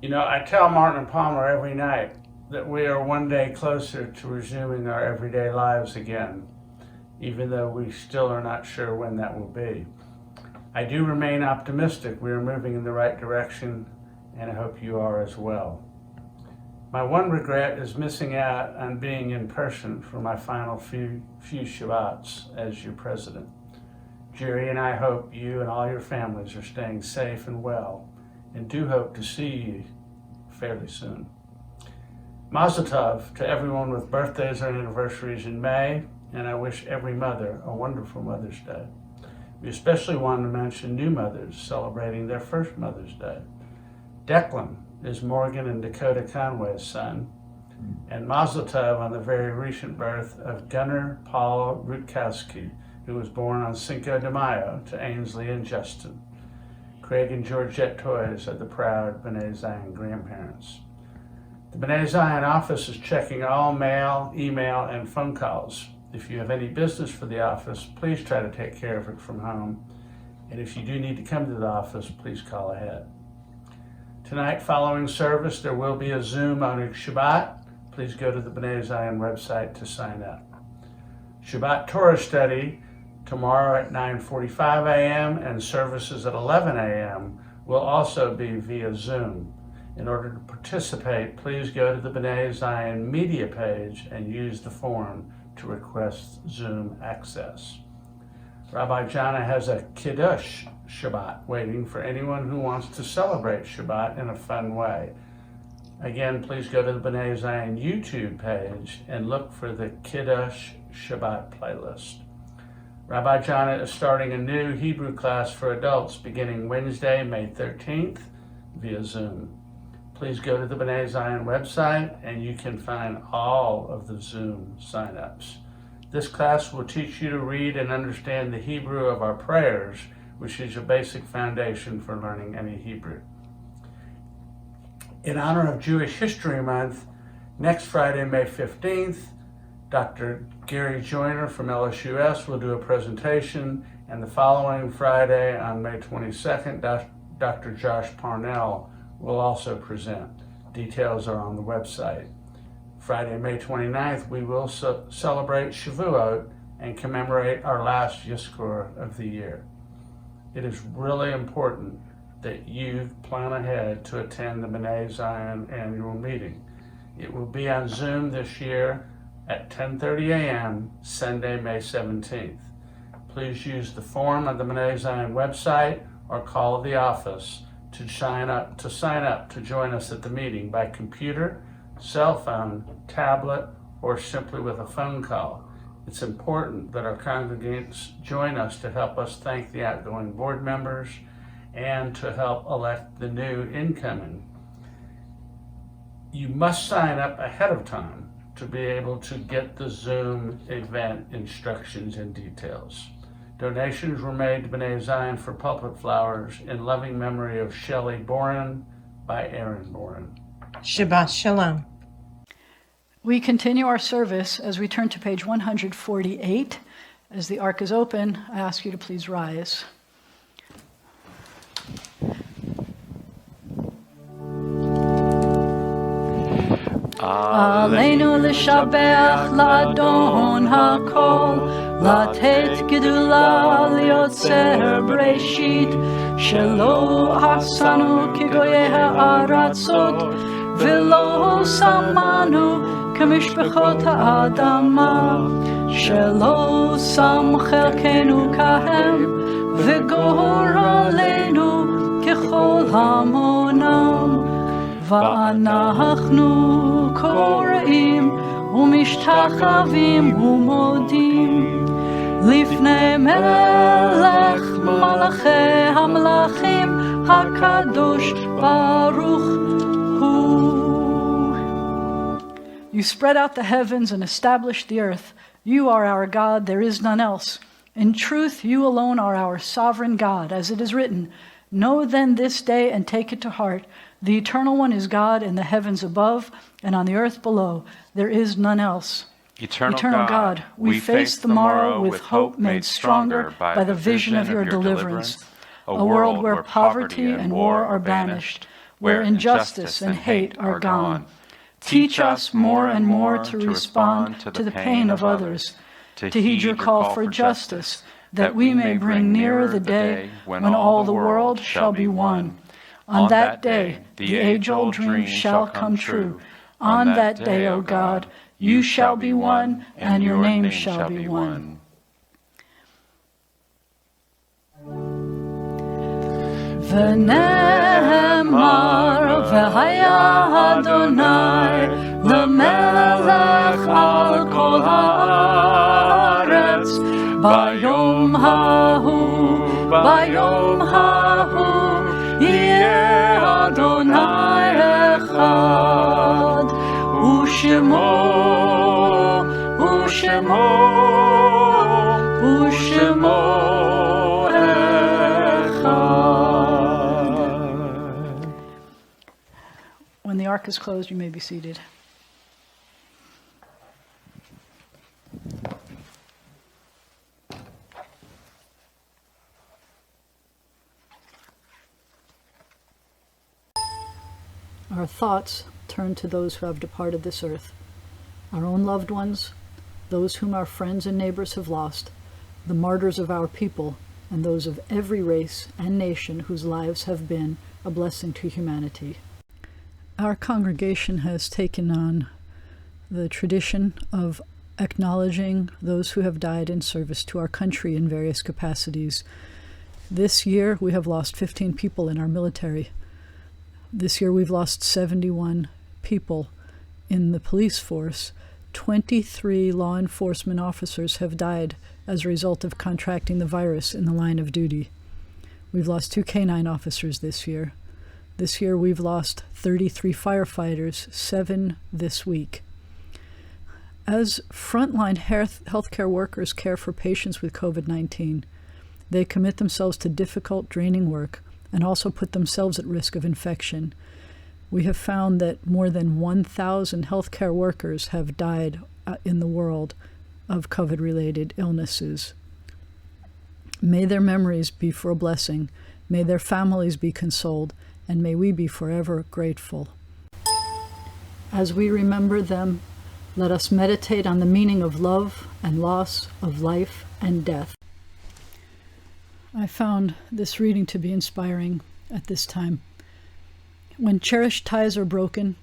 You know, I tell Martin and Palmer every night that we are one day closer to resuming our everyday lives again, even though we still are not sure when that will be. I do remain optimistic we are moving in the right direction, and I hope you are as well. My one regret is missing out on being in person for my final few Shabbats as your president. Jerry and I hope you and all your families are staying safe and well, and do hope to see you fairly soon. Mazel tov to everyone with birthdays or anniversaries in May, and I wish every mother a wonderful Mother's Day. We especially want to mention new mothers celebrating their first Mother's Day. Declan is Morgan and Dakota Conway's son, and Mazel tov on the very recent birth of Gunnar Paul Rutkowski, who was born on Cinco de Mayo to Ainsley and Justin. Craig and Georgette Toys are the proud B'nai Zion grandparents. The B'nai Zion office is checking all mail, email, and phone calls. If you have any business for the office, please try to take care of it from home. And if you do need to come to the office, please call ahead. Tonight, following service, there will be a Zoom on Shabbat. Please go to the B'nai Zion website to sign up. Shabbat Torah study tomorrow at 9:45 a.m. and services at 11 a.m. will also be via Zoom. In order to participate, please go to the B'nai Zion media page and use the form to request Zoom access. Rabbi Jana has a Kiddush Shabbat waiting for anyone who wants to celebrate Shabbat in a fun way. Again, please go to the B'nai Zion YouTube page and look for the Kiddush Shabbat playlist. Rabbi Jana is starting a new Hebrew class for adults beginning Wednesday, May 13th via Zoom. Please go to the B'nai Zion website and you can find all of the Zoom signups. This class will teach you to read and understand the Hebrew of our prayers, which is a basic foundation for learning any Hebrew. In honor of Jewish History Month, next Friday, May 15th, Dr. Gary Joyner from LSUS will do a presentation, and the following Friday on May 22nd, Dr. Josh Parnell will also present. Details are on the website. Friday, May 29th, we will celebrate Shavuot and commemorate our last Yizkor of the year. It is really important that you plan ahead to attend the B'nai Zion annual meeting. It will be on Zoom this year at 10:30 a.m. Sunday, May 17th. Please use the form on the B'nai Zion website or call the office to sign up to join us at the meeting by computer, cell phone, tablet, or simply with a phone call. It's important that our congregants join us to help us thank the outgoing board members and to help elect the new incoming. You must sign up ahead of time to be able to get the Zoom event instructions and details. Donations were made to B'nai Zion for pulpit flowers in loving memory of Shelley Boren by Aaron Boren. Shabbat Shalom. We continue our service as we turn to page 148. As the ark is open, I ask you to please rise. Aleinu l'shabech l'adon hakol, לתת גדולה ליוצר בראשית, שלא עשנו כגויי הארצות, ולא שמנו כמשפחות האדמה, שלא שם חלקנו כהם, וגורלנו ככל המונם. ואנחנו קוראים ומשתחווים ומודים לפני מלך מלכי המלכים הקדוש ברוך הוא. You spread out the heavens and established the earth. You are our God, there is none else. In truth, you alone are our sovereign God, as it is written, know then this day and take it to heart. The Eternal One is God in the heavens above and on the earth below. There is none else. Eternal God, we face the morrow with hope made stronger by the vision of your deliverance, a world where poverty and war are banished, where injustice and hate are gone. Teach us more and more to respond to the pain of others, to heed your call for justice, that we may bring nearer the day when all the world shall be one. On that day, the age-old dream shall come true. On that day, O God, you shall be one, and your name shall be one. V'nemar v'haya Adonai l'melech al kol haaretz bayom hahu yeh Adonai echad u'shemo When the ark is closed, you may be seated. Our thoughts turn to those who have departed this earth, our own loved ones, those whom our friends and neighbors have lost, the martyrs of our people, and those of every race and nation whose lives have been a blessing to humanity. Our congregation has taken on the tradition of acknowledging those who have died in service to our country in various capacities. This year, we have lost 15 people in our military. This year, we've lost 71 people in the police force. 23 law enforcement officers have died as a result of contracting the virus in the line of duty. We've lost 2 canine officers this year. This year, we've lost 33 firefighters, 7 this week. As frontline healthcare workers care for patients with COVID-19, they commit themselves to difficult, draining work and also put themselves at risk of infection. We have found that more than 1,000 healthcare workers have died in the world of COVID-related illnesses. May their memories be for a blessing. May their families be consoled, and may we be forever grateful. As we remember them, let us meditate on the meaning of love and loss, of life and death. I found this reading to be inspiring at this time. When cherished ties are broken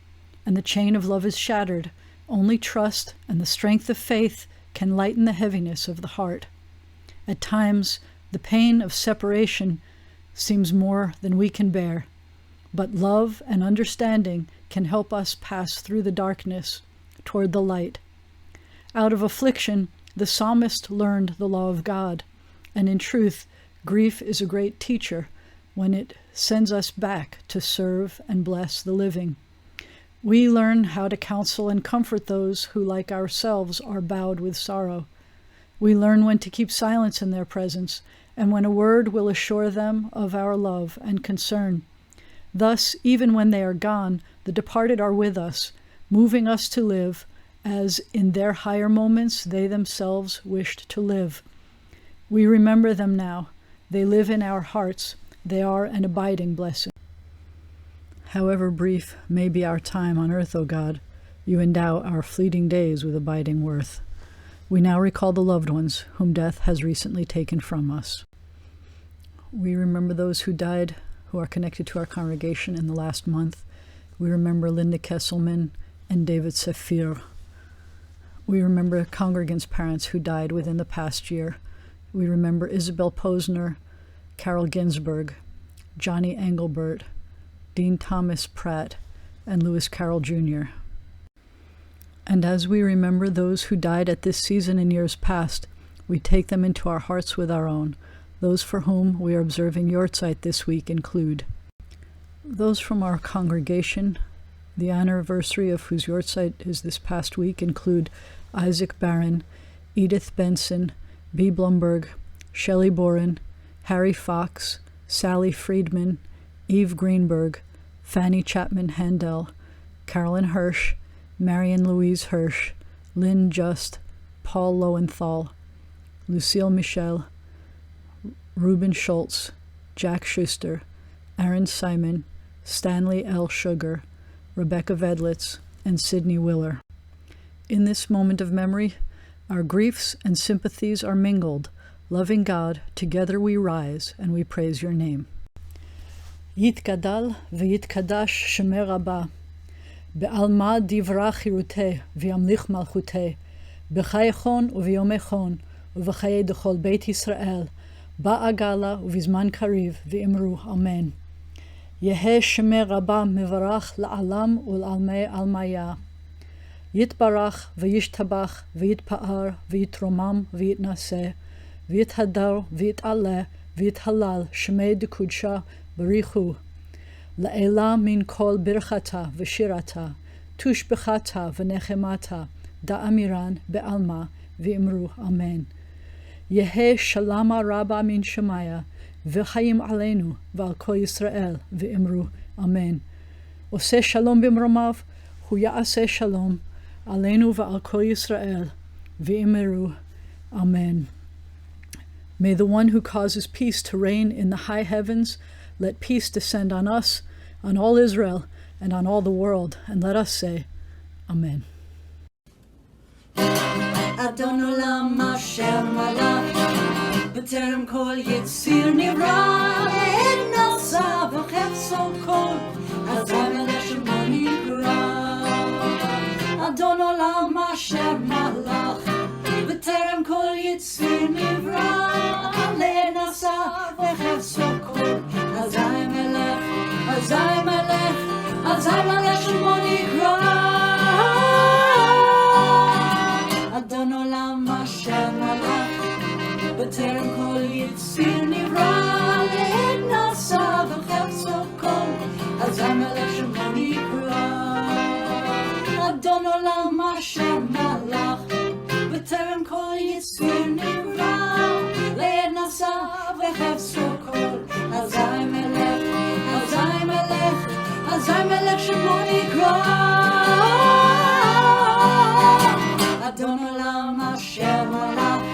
and the chain of love is shattered, only trust and the strength of faith can lighten the heaviness of the heart. At times, the pain of separation seems more than we can bear, but love and understanding can help us pass through the darkness toward the light. Out of affliction, the psalmist learned the law of God, and in truth, grief is a great teacher when it sends us back to serve and bless the living. We learn how to counsel and comfort those who, like ourselves, are bowed with sorrow. We learn when to keep silence in their presence, and when a word will assure them of our love and concern. Thus, even when they are gone, the departed are with us, moving us to live as in their higher moments they themselves wished to live. We remember them now. They live in our hearts. They are an abiding blessing. However brief may be our time on earth, O God, you endow our fleeting days with abiding worth. We now recall the loved ones whom death has recently taken from us. We remember those who died who are connected to our congregation in the last month. We remember Linda Kesselman and David Sefir. We remember Congregants' parents who died within the past year. We remember Isabel Posner, Carol Ginsberg, Johnny Engelbert, Dean Thomas Pratt, and Lewis Carroll Jr. And as we remember those who died at this season in years past, we take them into our hearts with our own. Those for whom we are observing Yortzeit this week include those from our congregation, the anniversary of whose Yortzeit is this past week, include Isaac Barron, Edith Benson, B. Blumberg, Shelley Boren, Harry Fox, Sally Friedman, Eve Greenberg, Fanny Chapman Handel, Carolyn Hirsch, Marion Louise Hirsch, Lynn Just, Paul Lowenthal, Lucille Michel, Ruben Schultz, Jack Schuster, Aaron Simon, Stanley L. Sugar, Rebecca Vedlitz, and Sidney Willer. In this moment of memory, our griefs and sympathies are mingled. Loving God, together we rise and we praise your name. Yitkadal v'yitkadash shemeh Rabbah, be'alma divra chiruteh v'yamlich malchuteh, b'chayechon u'v'yomechon u'v'chaye dechol Beit Yisrael, ba'agala u'vizman kariv v'imru Amen. Yeheh shemeh Rabbah mevarach la'alam u'l'almei almaya. Yitbarach v'yishtabach v'yitpa'ar v'yitromam v'yitnaseh v'yithadar v'yit'aleh v'yithalal shemei dekudsha barichu la'ela min kol birchata v'shirata tushbechata v'nechemata da'amiran be'alma v'imru Amen. Yeheh shalama rabba min shemaya v'chayim aleinu v'al kol Yisrael v'imru Amen. Oseh shalom b'mromav hu ya'aseh shalom Aleinu v'al kol Yisrael v'imru Amen. May the one who causes peace to reign in the high heavens let peace descend on us, on all Israel, and on all the world, and let us say, Amen. Adon olam asher malach b'terem kol yitzir nivra en nasa v'chefso kol azay melech shemo nikra. Adon olam asher malach b'terem kol yitzir nivra en nasa v'chefso kol azay melech shemo nikra. Adon olam asher malach b'terem kol yitzir nivra le'ed nasa v'chefso kol azay melech shemo nikra. Adon olam asher malach b'terem kol yitzir nivra le'ed nasa v'chefso kol azay melech shemo nikra. Adon olam asher malach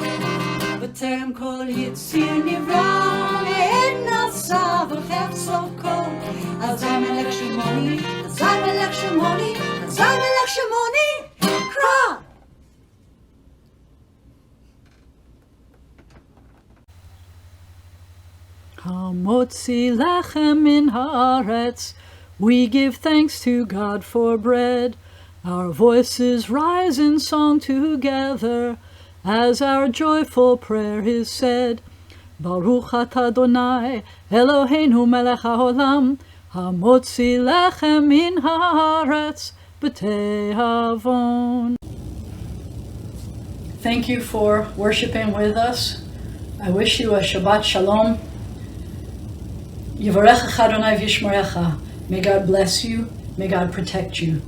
b'terem kol yitzir nivra le'ed nasa v'chefso kol azay melech shemo nikra. Hamotzi lechem min haaretz, we give thanks to God for bread. Our voices rise in song together as our joyful prayer is said. Baruch atah Adonai Eloheinu melech haolam, hamotzi lechem min haaretz b'tehavon. Thank you for worshiping with us. I wish you a Shabbat Shalom. Yivarechecha Adonai v'yishmerecha. May God bless you. May God protect you.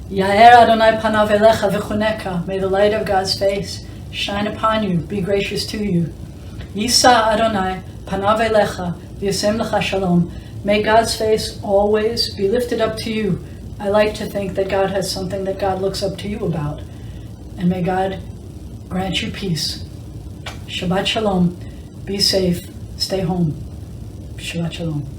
Yaher Adonai panav elecha v'chuneka. May the light of God's face shine upon you, be gracious to you. Yisa Adonai panav elecha v'yasem lecha shalom. May God's face always be lifted up to you. I like to think that God has something that God looks up to you about. And may God grant you peace. Shabbat Shalom. Be safe. Stay home. Shabbat Shalom.